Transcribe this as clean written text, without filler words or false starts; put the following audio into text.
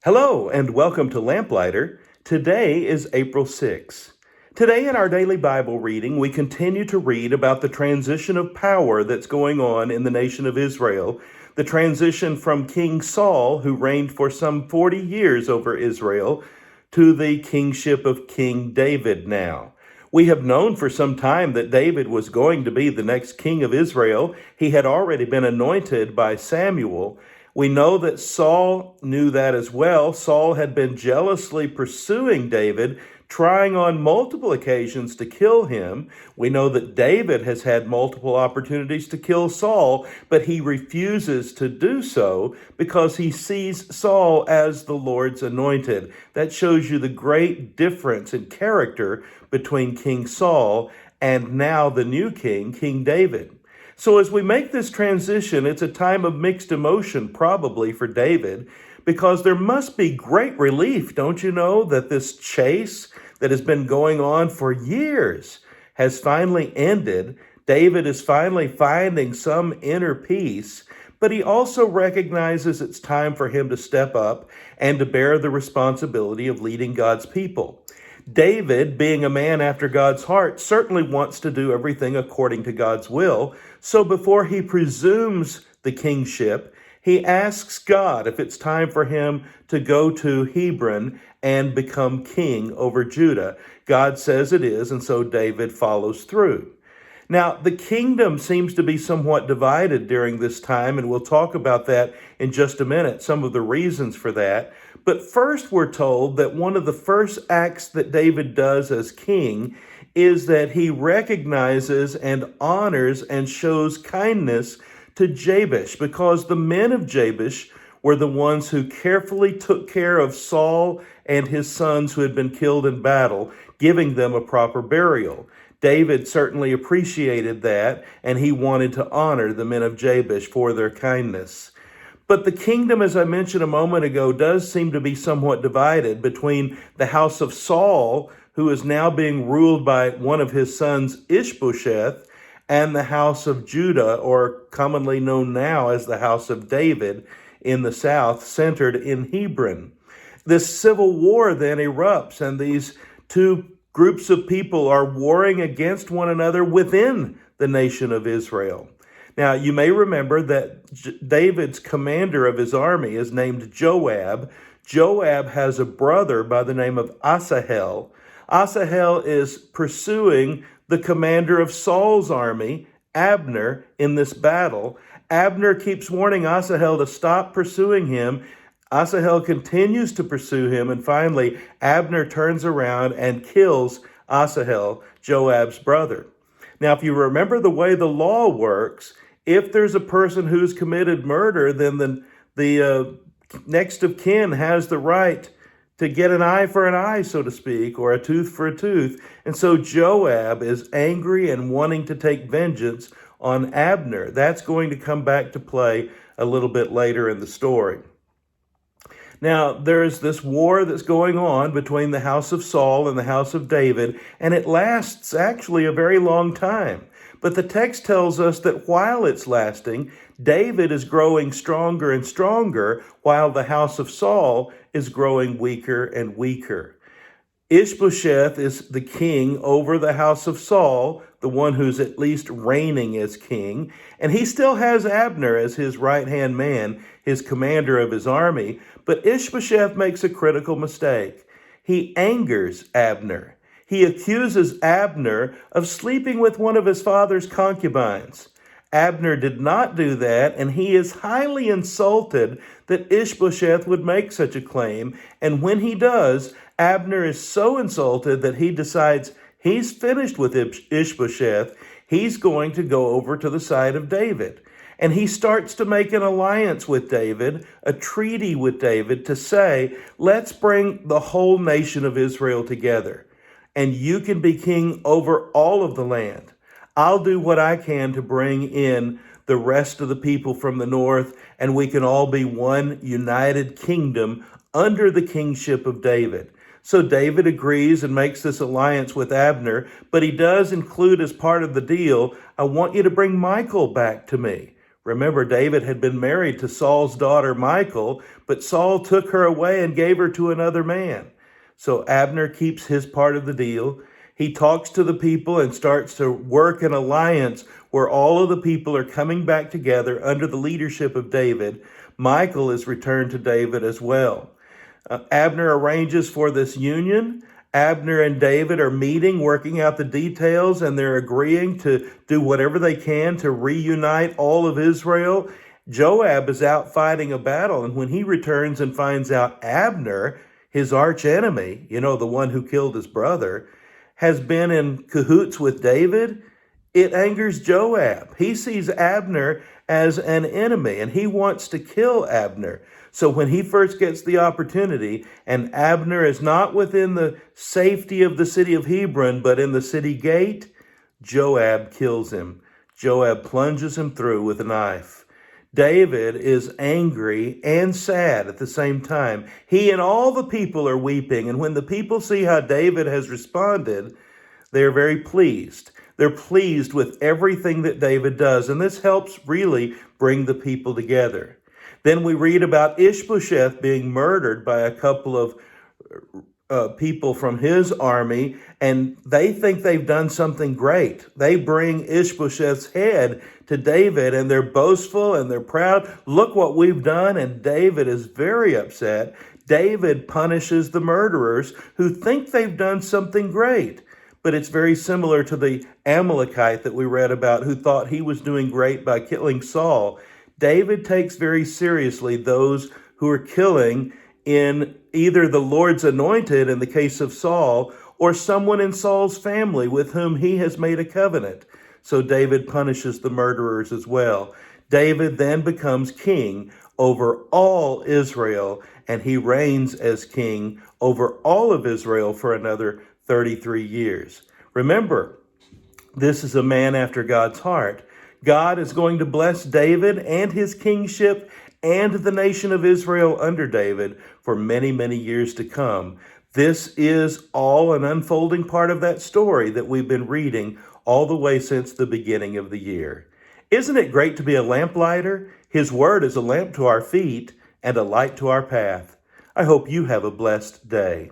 Hello and welcome to Lamplighter. Today is April 6th. Today in our daily Bible reading, we continue to read about the transition of power that's going on in the nation of Israel, the transition from King Saul, who reigned for some 40 years over Israel, to the kingship of King David now. We have known for some time that David was going to be the next king of Israel. He had already been anointed by Samuel. We know that Saul knew that as well. Saul had been jealously pursuing David, trying on multiple occasions to kill him. We know that David has had multiple opportunities to kill Saul, but he refuses to do so because he sees Saul as the Lord's anointed. That shows you the great difference in character between King Saul and now the new king, King David. So as we make this transition, it's a time of mixed emotion probably for David, because there must be great relief, don't you know, that this chase that has been going on for years has finally ended. David is finally finding some inner peace, but he also recognizes it's time for him to step up and to bear the responsibility of leading God's people. David, being a man after God's heart, certainly wants to do everything according to God's will. So before he presumes the kingship, he asks God if it's time for him to go to Hebron and become king over Judah. God says it is, and so David follows through. Now, the kingdom seems to be somewhat divided during this time, and we'll talk about that in just a minute, some of the reasons for that. But first, we're told that one of the first acts that David does as king is that he recognizes and honors and shows kindness to Jabesh, because the men of Jabesh were the ones who carefully took care of Saul and his sons who had been killed in battle, giving them a proper burial. David certainly appreciated that, and he wanted to honor the men of Jabesh for their kindness. But the kingdom, as I mentioned a moment ago, does seem to be somewhat divided between the house of Saul, who is now being ruled by one of his sons, Ishbosheth, and the house of Judah, or commonly known now as the house of David in the south, centered in Hebron. This civil war then erupts, and these two groups of people are warring against one another within the nation of Israel. Now, you may remember that David's commander of his army is named Joab. Joab has a brother by the name of Asahel. Asahel is pursuing the commander of Saul's army, Abner, in this battle. Abner keeps warning Asahel to stop pursuing him. Asahel continues to pursue him, and finally, Abner turns around and kills Asahel, Joab's brother. Now, if you remember the way the law works, if there's a person who's committed murder, then the next of kin has the right to get an eye for an eye, so to speak, or a tooth for a tooth. And so Joab is angry and wanting to take vengeance on Abner. That's going to come back to play a little bit later in the story. Now, there's this war that's going on between the house of Saul and the house of David, and it lasts actually a very long time. But the text tells us that while it's lasting, David is growing stronger and stronger, while the house of Saul is growing weaker and weaker. Ishbosheth is the king over the house of Saul, the one who's at least reigning as king, and he still has Abner as his right-hand man, his commander of his army, but Ishbosheth makes a critical mistake. He angers Abner. He accuses Abner of sleeping with one of his father's concubines. Abner did not do that, and he is highly insulted that Ishbosheth would make such a claim, and when he does, Abner is so insulted that he decides he's finished with Ishbosheth. He's going to go over to the side of David. And he starts to make an alliance with David, a treaty with David to say, let's bring the whole nation of Israel together, and you can be king over all of the land. I'll do what I can to bring in the rest of the people from the north, and we can all be one united kingdom under the kingship of David. So David agrees and makes this alliance with Abner, but he does include as part of the deal, I want you to bring Michal back to me. Remember, David had been married to Saul's daughter Michal, but Saul took her away and gave her to another man. So Abner keeps his part of the deal. He talks to the people and starts to work an alliance where all of the people are coming back together under the leadership of David. Michal is returned to David as well. Abner arranges for this union. Abner and David are meeting, working out the details, and they're agreeing to do whatever they can to reunite all of Israel. Joab is out fighting a battle, and when he returns and finds out Abner, his arch enemy, the one who killed his brother, has been in cahoots with David, it angers Joab. He sees Abner as an enemy, and he wants to kill Abner. So when he first gets the opportunity, and Abner is not within the safety of the city of Hebron, but in the city gate, Joab kills him. Joab plunges him through with a knife. David is angry and sad at the same time. He and all the people are weeping, and when the people see how David has responded, they are very pleased. They're pleased with everything that David does, and this helps really bring the people together. Then we read about Ishbosheth being murdered by a couple of people from his army, and they think they've done something great. They bring Ishbosheth's head to David, and they're boastful and they're proud. Look what we've done, and David is very upset. David punishes the murderers who think they've done something great. But it's very similar to the Amalekite that we read about who thought he was doing great by killing Saul. David takes very seriously those who are killing in either the Lord's anointed, in the case of Saul, or someone in Saul's family with whom he has made a covenant. So David punishes the murderers as well. David then becomes king over all Israel, and he reigns as king over all of Israel for another 33 years. Remember, this is a man after God's heart. God is going to bless David and his kingship and the nation of Israel under David for many, many years to come. This is all an unfolding part of that story that we've been reading all the way since the beginning of the year. Isn't it great to be a lamplighter? His word is a lamp to our feet and a light to our path. I hope you have a blessed day.